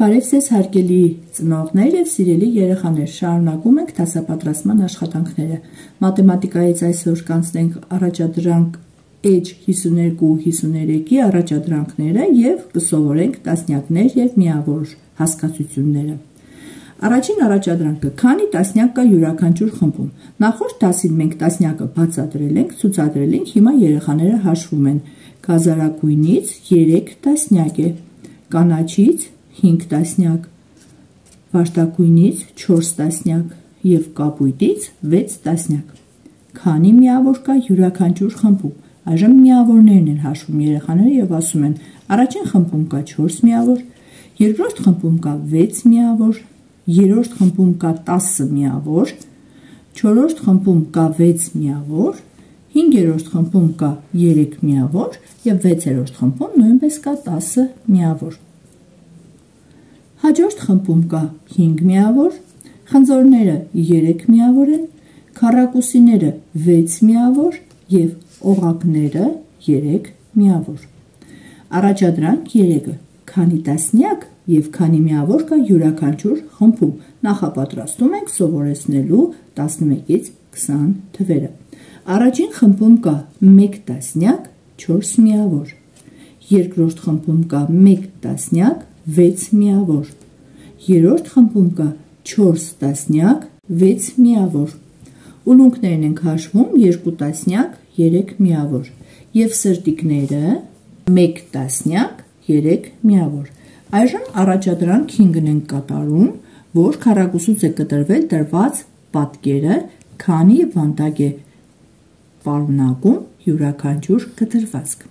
Բարև ձեզ հարգելի ծնողներ եւ սիրելի երեխաներ, շարունակում ենք դասապատրաստման աշխատանքները։ Մաթեմատիկայից այսօր կանցնենք առաջադրանք H 52-53-ի առաջադրանքները եւ կսովորենք տասնյակներ եւ միավոր հասկացությունները։ Առաջին առաջադրանքը՝ քանի տասնյակ կա յուրաքանչյուր խմբում։ Նախորդ դասին մենք տասնյակը բացատրել ենք, ցուցադրել ենք, հիմա երեխաները հաշվում են։ Գազարագույնից 3 տասնյակ է, կանաչից 5 տասնյակ, վարդագույնից 4 տասնյակ և կապույտից 6 տասնյակ։ Քանի միավոր կա յուրաքանչյուր խմբում։ Այժմ միավորներն են հաշվում երեխաները և ասում են առաջին խմբում կա 4 միավոր, երկրորդ խմբում կա 6 միավոր, երրորդ խմբում կա 10 միավոր, չորրորդ խմբում կա 6 միավոր, հինգերորդ խմբում կա 3 միավոր և 6-րդ խմբում նույնպես կա 10 միավոր։ Հաջորդ խմբում կա 5 միավոր, խնձորները 3 միավոր են, քառակուսիները 6 միավոր և օղակները 3 միավոր։ Առաջադրանք 3-ը՝ քանի տասնյակ և քանի միավոր կա յուրաքանչյուր խմբում։ Նախապատրաստում ենք սովորեցնելու 11-ից 20 թվերը։ Առաջին խմբում կա 1 տասնյակ 4 միավոր, երկրորդ խմբում կա 1 տասնյակ 6 միավոր, երրորդ խմբում կա 4 տասնյակ 6 միավոր, ուլունքներն ենք հաշվում 2 տասնյակ 3 միավոր և սրտիկները 1 տասնյակ 3 միավոր։ Այժմ առաջադրանք 5-ն ենք կատարում, որ քառակուսուց է կտրվել տրված պատկերը, քանի վանդակ է պարունակում յուրաքանչյուր կտրվածք։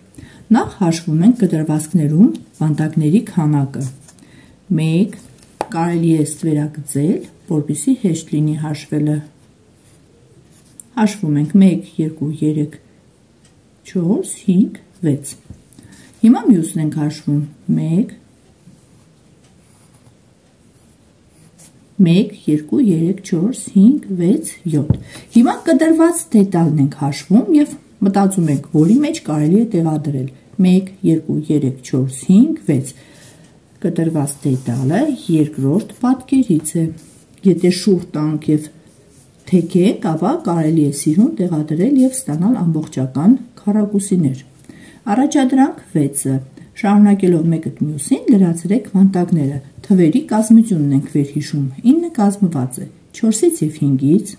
Նախ հաշվում ենք կտրվածքներում վանդակների քանակը։ 1 կարելի է ստվերագծել, որպեսզի հեշտ լինի հաշվելը։ Հաշվում ենք 1, 2, 3, 4, 5, 6։ Հիմա մյուսն ենք հաշվում 1, 2, 3, 4, 5, 6, 7։ Հիմա կտրված դետալն ենք հաշվում և մտածում ենք, որի մեջ կարելի է տեղադրել 1, 2, 3, 4, 5, 6։ Կտրված դետալը երկրորդ պատկերից է։ Եթե շուռ տանք և թեքենք, ապա կարելի է սիրուն տեղադրել և ստանալ ամբողջական քառակուսիներ։ Առաջադրանք 6-ը։ Շարունակելով մեկըդ մյուսին լրացրեք վանդակները։ Թվերի կազմությունն ենք վերհիշում։ 9 կազմված է 4-ից և 5-ից,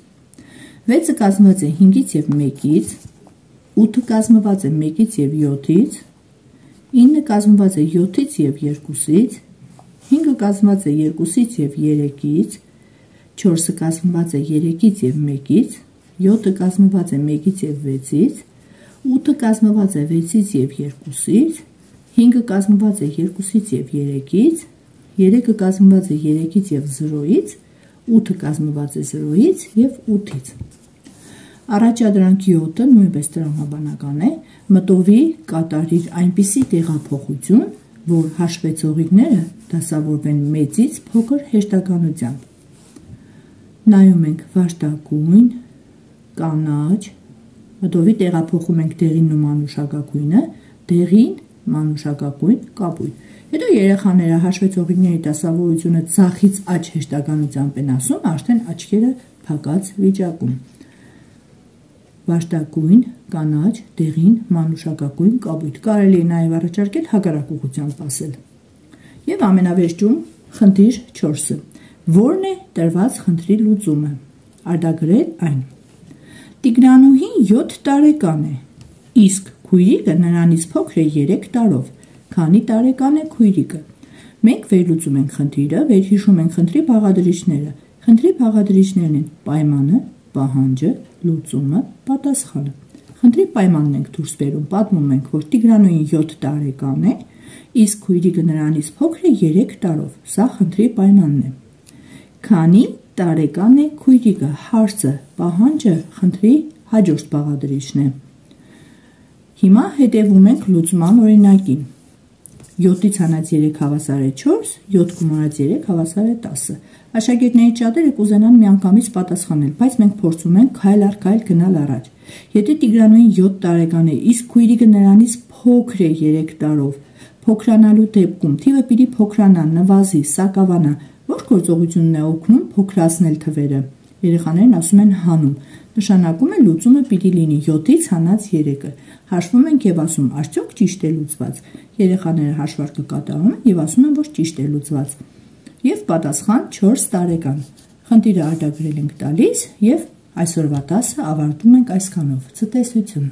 6-ը կազմված է 5-ից և 1-ից, 8-ը կազմված է 1-ից և 7-ից, 9-ը կազմված է 7-ից և 2-ից, 5-ը կազմված է 2-ից և 3-ից, 4-ը կազմված է 3-ից և 1-ից, 7-ը կազմված է 1-ից և 6-ից, 8-ը կազմված է 6-ից և 2-ից, 5-ը կազմված է 2-ից և 3-ից, 3-ը կազմված է 3-ից և 0-ից, 8-ը կազմված է 0-ից և 8-ից։ Առաջադրանք 7-ը նույնպես տրամաբանական է, մտովի կատարիր այնպիսի տեղափոխություն, որ հաշվեցողիկները դասավորվեն մեծից փոքր հեշտականությամբ։ Նայում ենք վարդագույն, կանաչ, մտովի տեղափոխում ենք դեղինն ու մանուշակագույնը, դեղին, մանուշակագույն, կապույտ։ Հետո երեխաները հաշվեցողիկների դասավորությունը ձախից աջ հեշտականությամբ են ասում, արդեն աչքերը փակած վիճակում։ Վարդագույն, կանաչ, դեղին, մանուշակագույն, կապույտ։ Կարելի է նաև առաջարկել հակառակ ուղղությամբ ասել։ Եվ ամենավերջում խնդիր 4-ը։ Որն է տրված խնդրի լուծումը։ Արձանագրել այն։ Տիգրանուհին 7 տարեկան է, իսկ քույրիկը նրանից փոքր է 3 տարով։ Քանի տարեկան է քույրիկը։ Մենք վերլուծում ենք խնդիրը, վերհիշում ենք խնդրի բաղադրիչները։ Խնդրի բաղադրիչներն են պայմանը, պահանջը, լուծումը, պատասխանը։ Խնդրի պայմանն ենք դուրս բերում, պատմում ենք, որ Տիգրանուհին 7 տարեկան է, իսկ քույրիկը նրանից փոքր է 3 տարով։ Սա խնդրի պայմանն է։ Քանի տարեկան է քույրիկը, հարցը, պահանջը խնդրի հաջորդ բաղադրիչն է։ Հիմա հետևում ենք լուծման օրինակին։ 7-ից հանած 3 հավասար է 4, 7 գումարած 3 հավասար է 10։ Աշակերտներից շատերը կուզենան միանգամից պատասխանել, բայց մենք փորձում ենք քայլ առ քայլ գնալ առաջ։ Եթե Տիգրանուհին 7 տարեկան է, իսկ քույրիկը նրանից փոքր է 3 տարով, Փոքրանալու դեպքում թիվը պիտի փոքրանա, նվազի, սակավանա, որ գործողությունն է օգնում փոքրացնել թվերը։ Երեխաներն ասում են հանում, նշանակում է լուծումը պիտի լինի 7-ից հանած 3-ը։ Հաշվում ենք եւ ասում, արդյոք ճիշտ է լուծված։ Երեխաները հաշվարկը կատարում են եւ ասում են, որ ճիշտ է լուծված։ Եվ պատասխան 4 տարեկան։ Խնդիրը արտագրել ենք տալիս եւ այսօրվա դասը ավարտում ենք այսքանով։ Ցտեսություն։